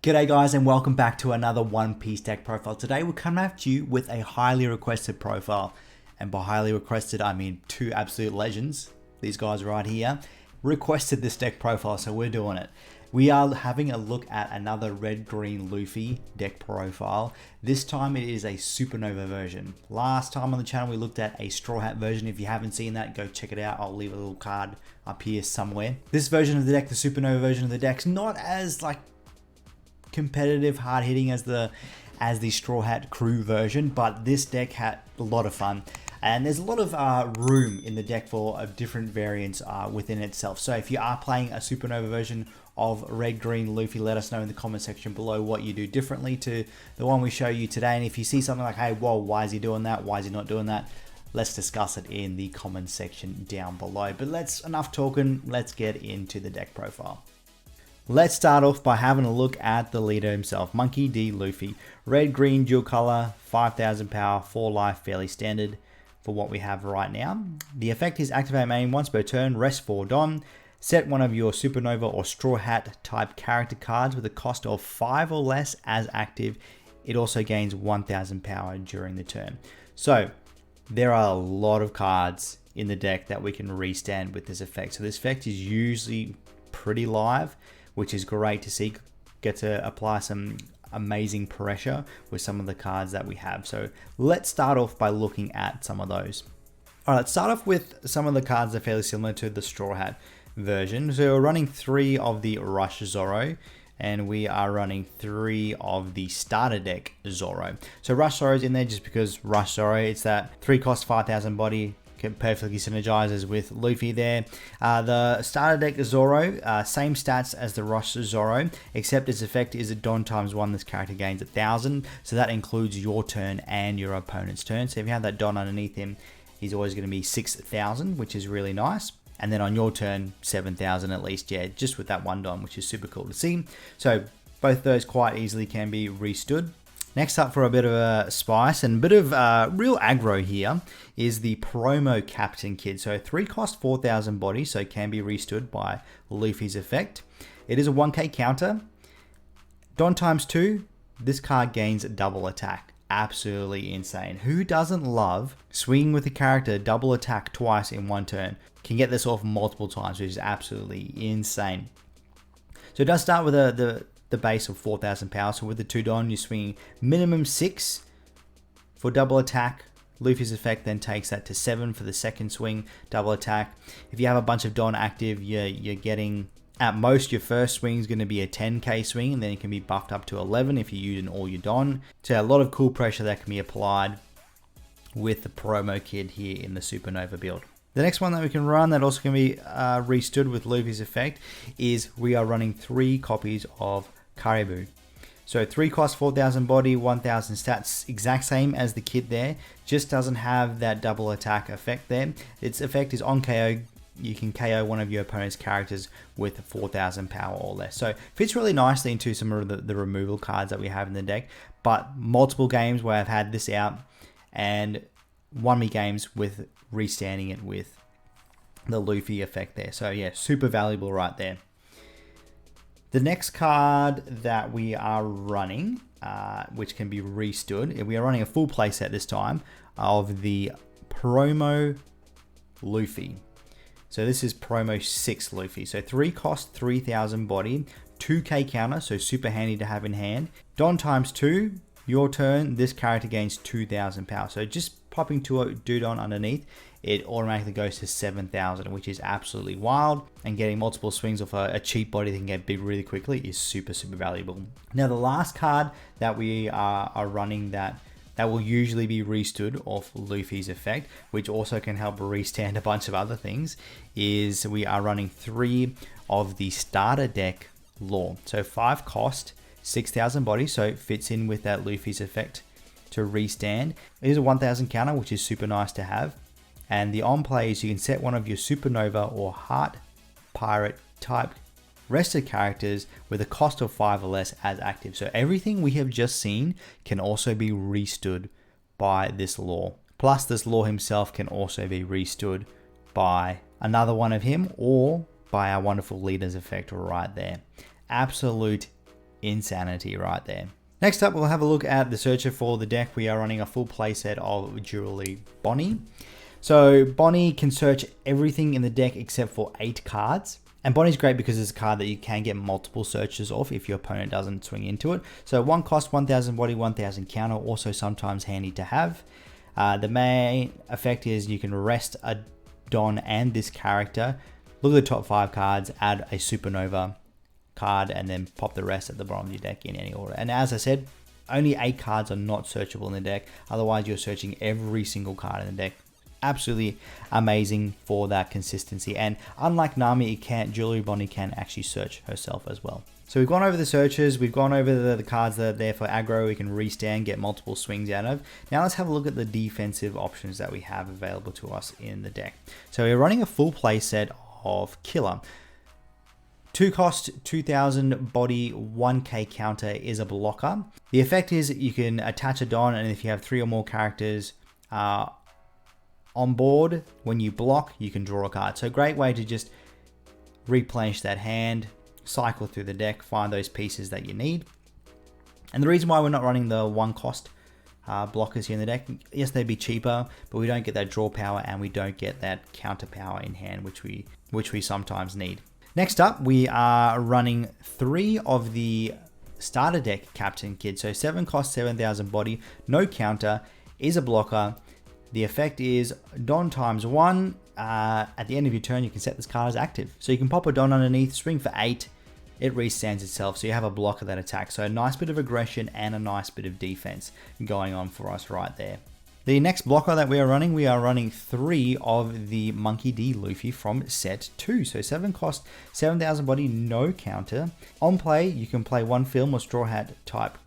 G'day guys and welcome back to another One Piece deck profile. Today we're coming at you with a highly requested profile. And by highly requested, I mean two absolute legends. These guys right here requested this deck profile, so we're doing it. We are having a look at another red-green Luffy deck profile. This time it is a Supernova version. Last time on the channel we looked at a Straw Hat version. If you haven't seen that, go check it out. I'll leave a little card up here somewhere. This version of the deck, the Supernova version of the deck's not as competitive, hard hitting as the Straw Hat crew version, but this deck had a lot of fun. And there's a lot of room in the deck for different variants within itself. So if you are playing a Supernova version of Red Green Luffy, let us know in the comment section below what you do differently to the one we show you today. And if you see something like, hey, whoa, why is he doing that? Why is he not doing that? Let's discuss it in the comment section down below. But enough talking, let's get into the deck profile. Let's start off by having a look at the leader himself, Monkey D. Luffy. Red, green, dual color, 5,000 power, 4 life, fairly standard for what we have right now. The effect is activate main once per turn, rest 4 Don. Set one of your Supernova or Straw Hat type character cards with a cost of 5 or less as active. It also gains 1,000 power during the turn. So there are a lot of cards in the deck that we can restand with this effect. So this effect is usually pretty live, which is great to see. Get to apply some amazing pressure with some of the cards that we have. So let's start off by looking at some of those. All right, let's start off with some of the cards that are fairly similar to the Straw Hat version. So we're running 3 of the Rush Zoro, and we are running 3 of the starter deck Zoro. So Rush Zoro's in there just because Rush Zoro, it's that 3 cost 5,000 body, perfectly synergizes with Luffy there. The starter deck Zoro, same stats as the Rush Zoro, except its effect is a Don ×1. This character gains 1,000, so that includes your turn and your opponent's turn. So if you have that Don underneath him, he's always going to be 6,000, which is really nice. And then on your turn, 7,000 at least, yeah, just with that one Don, which is super cool to see. So both those quite easily can be restood. Next up, for a bit of a spice and a bit of real aggro here, is the Promo Captain Kid. So 3 cost 4,000 body, so can be restood by Luffy's effect. It is a 1k counter. Don ×2, this card gains double attack. Absolutely insane. Who doesn't love swinging with a character double attack twice in one turn? Can get this off multiple times, which is absolutely insane. So it does start with the base of 4,000 power. So with the 2 Don, you're swinging minimum 6 for double attack. Luffy's effect then takes that to 7 for the second swing, double attack. If you have a bunch of Don active, you're getting, at most, your first swing is going to be a 10k swing, and then it can be buffed up to 11 if you're using all your Don. So a lot of cool pressure that can be applied with the Promo Kid here in the Supernova build. The next one that we can run that also can be restood with Luffy's effect is we are running 3 copies of Caribou. So 3 cost 4,000 body, 1,000 stats, exact same as the kid there, just doesn't have that double attack effect there. Its effect is on KO, you can KO one of your opponent's characters with 4,000 power or less. So fits really nicely into some of the removal cards that we have in the deck, but multiple games where I've had this out and won me games with restanding it with the Luffy effect there. So yeah, super valuable right there. The next card that we are running, which can be restood, we are running a full playset this time of the Promo Luffy. So this is Promo 6 Luffy. So 3 cost 3,000 body, 2k counter, so super handy to have in hand. Don ×2, your turn, this character gains 2,000 power. So just popping 2 Don underneath, it automatically goes to 7,000, which is absolutely wild. And getting multiple swings off a cheap body that can get big really quickly is super, super valuable. Now, the last card that we are running that will usually be restood off Luffy's effect, which also can help restand a bunch of other things, is we are running 3 of the starter deck Law. So 5 cost, 6,000 body, so it fits in with that Luffy's effect to restand. It is a 1,000 counter, which is super nice to have. And the on play is you can set one of your Supernova or Heart Pirate type rested characters with a cost of 5 or less as active. So everything we have just seen can also be restood by this Law. Plus this Law himself can also be restood by another one of him or by our wonderful leader's effect right there. Absolute insanity right there. Next up, we'll have a look at the searcher for the deck. We are running a full playset of Jewelry Bonnie. So Bonnie can search everything in the deck except for 8 cards. And Bonnie's great because it's a card that you can get multiple searches off if your opponent doesn't swing into it. So 1 cost, 1000 body, 1000 counter, also sometimes handy to have. The main effect is you can rest a Don and this character. Look at the top 5 cards, add a Supernova card, and then pop the rest at the bottom of your deck in any order. And as I said, only 8 cards are not searchable in the deck. Otherwise, you're searching every single card in the deck. Absolutely amazing for that consistency. And unlike Nami, Jewelry Bonnie can actually search herself as well. So we've gone over the searches, we've gone over the cards that are there for aggro, we can restand, get multiple swings out of. Now let's have a look at the defensive options that we have available to us in the deck. So we're running a full play set of Killer. 2 cost, 2000 body, 1k counter is a blocker. The effect is you can attach a Don, and if you have 3 or more characters on board, when you block, you can draw a card. So a great way to just replenish that hand, cycle through the deck, find those pieces that you need. And the reason why we're not running the 1 cost blockers here in the deck, yes, they'd be cheaper, but we don't get that draw power and we don't get that counter power in hand, which we sometimes need. Next up, we are running 3 of the starter deck Captain Kid. So 7 cost, 7000 body, no counter, is a blocker. The effect is Don times 1. At the end of your turn, you can set this card as active. So you can pop a Don underneath, swing for 8, it restands itself. So you have a blocker that attacks. So a nice bit of aggression and a nice bit of defense going on for us right there. The next blocker that we are running 3 of the Monkey D. Luffy from set 2. So 7 cost, 7000 body, no counter. On play, you can play 1 film or Straw Hat type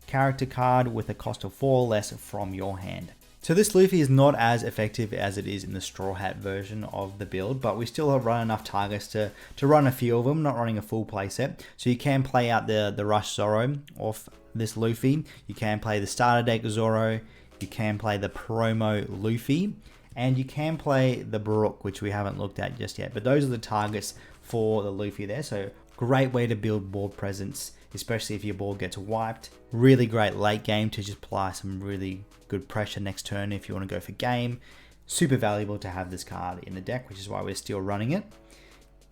character card with a cost of 4 or less from your hand. So this Luffy is not as effective as it is in the Straw Hat version of the build, but we still have run enough targets to run a few of them, not running a full play set. So you can play out the Rush Zoro off this Luffy. You can play the starter deck Zoro. You can play the promo Luffy, and you can play the Brook, which we haven't looked at just yet. But those are the targets for the Luffy there. So great way to build board presence, especially if your board gets wiped. Really great late game to just apply some really good pressure next turn if you want to go for game. Super valuable to have this card in the deck, which is why we're still running it.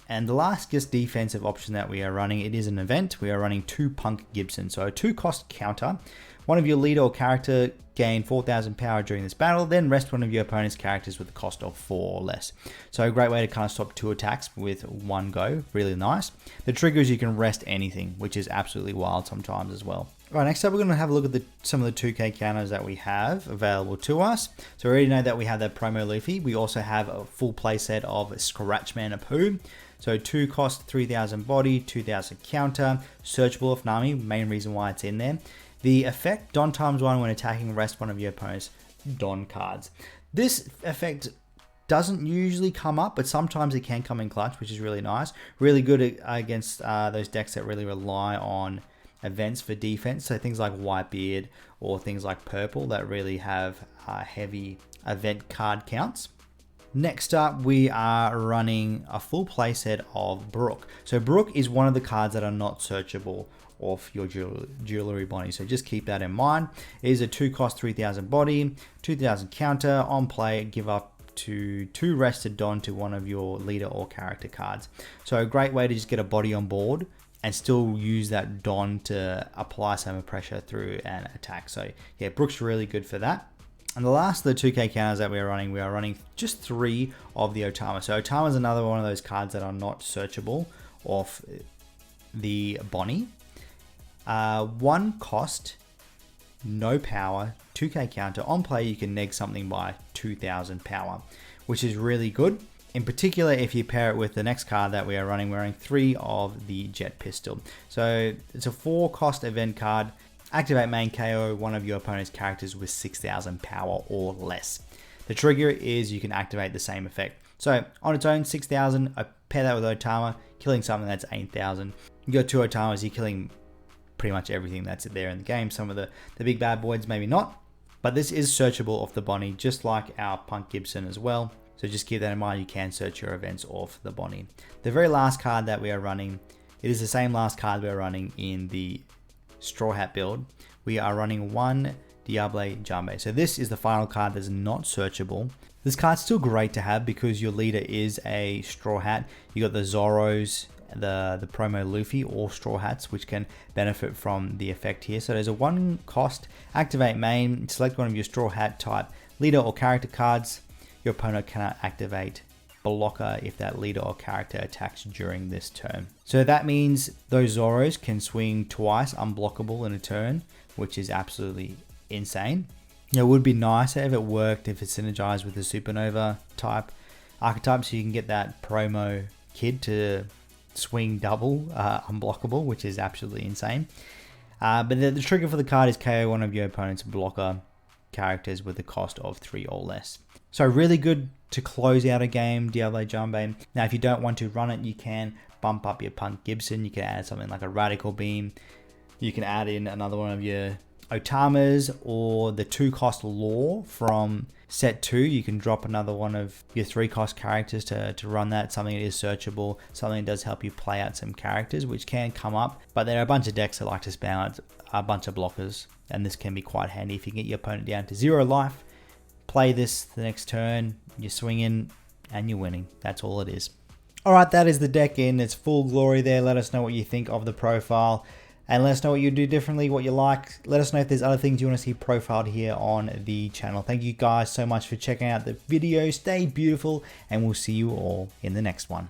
And the last just defensive option that we are running, it is an event. We are running 2 Punk Gibson. So a 2 cost counter. One of your leader or character gain 4000 power during this battle, then rest one of your opponent's characters with a cost of 4 or less. So a great way to kind of stop 2 attacks with 1 go. Really nice. The trigger is you can rest anything, which is absolutely wild sometimes as well. Right, next up we're going to have a look at some of the 2k counters that we have available to us. So we already know that we have that promo Luffy. We also have a full playset of Scratchman Apu. So 2 cost, 3000 body, 2000 counter, searchable of Nami, main reason why it's in there. The effect, Don times 1 when attacking, rest one of your opponent's Don cards. This effect doesn't usually come up, but sometimes it can come in clutch, which is really nice. Really good against those decks that really rely on events for defense. So things like Whitebeard or things like Purple that really have heavy event card counts. Next up, we are running a full playset of Brook. So Brook is one of the cards that are not searchable off your Jewelry Bonnie. So just keep that in mind. It is a 2 cost, 3000 body, 2000 counter. On play, give up to 2 rested Don to one of your leader or character cards. So a great way to just get a body on board and still use that Don to apply some pressure through an attack. So yeah, Brook's really good for that. And the last of the 2k counters that we are running just 3 of the Otama. So Otama is another one of those cards that are not searchable off the Bonnie. 1 cost, no power, 2k counter. On play, you can neg something by 2000 power, which is really good. In particular, if you pair it with the next card that we are running, we're running 3 of the Jet Pistol. So it's a 4 cost event card. Activate main KO one of your opponent's characters with 6000 power or less. The trigger is you can activate the same effect. So on its own, 6000, I pair that with Otama, killing something that's 8000. You got 2 Otamas, you're killing pretty much everything that's there in the game. Some of the big bad boys, maybe not. But this is searchable off the Bonnie, just like our Punk Gibson as well. So just keep that in mind, you can search your events off the Bonnie. The very last card that we are running, it is the same last card we are running in the Straw Hat build, we are running one Diable Jambe. So this is the final card that's not searchable. This card's still great to have because your leader is a Straw Hat. You got the Zoros, the promo Luffy, all Straw Hats, which can benefit from the effect here. So there's a 1 cost, activate main, select one of your Straw Hat type leader or character cards. Your opponent cannot activate blocker if that leader or character attacks during this turn. So that means those Zoros can swing twice unblockable in a turn, which is absolutely insane. It would be nicer if it worked, if it synergized with the Supernova type archetype, so you can get that promo kid to swing double unblockable, which is absolutely insane. But the trigger for the card is KO one of your opponent's blocker characters with a cost of 3 or less. So really good to close out a game, Diable Jambe. Now if you don't want to run it, you can bump up your Punk Gibson. You can add something like a Radical Beam. You can add in another one of your Otamas or the 2-cost Law from set 2. You can drop another one of your 3-cost characters to run that, something that is searchable, something that does help you play out some characters, which can come up. But there are a bunch of decks that like to spam out a bunch of blockers, and this can be quite handy if you can get your opponent down to 0 life. Play this the next turn, you're swinging and you're winning. That's all it is. Alright, that is the deck in its full glory there. Let us know what you think of the profile. And let us know what you do differently, what you like. Let us know if there's other things you want to see profiled here on the channel. Thank you guys so much for checking out the video. Stay beautiful, and we'll see you all in the next one.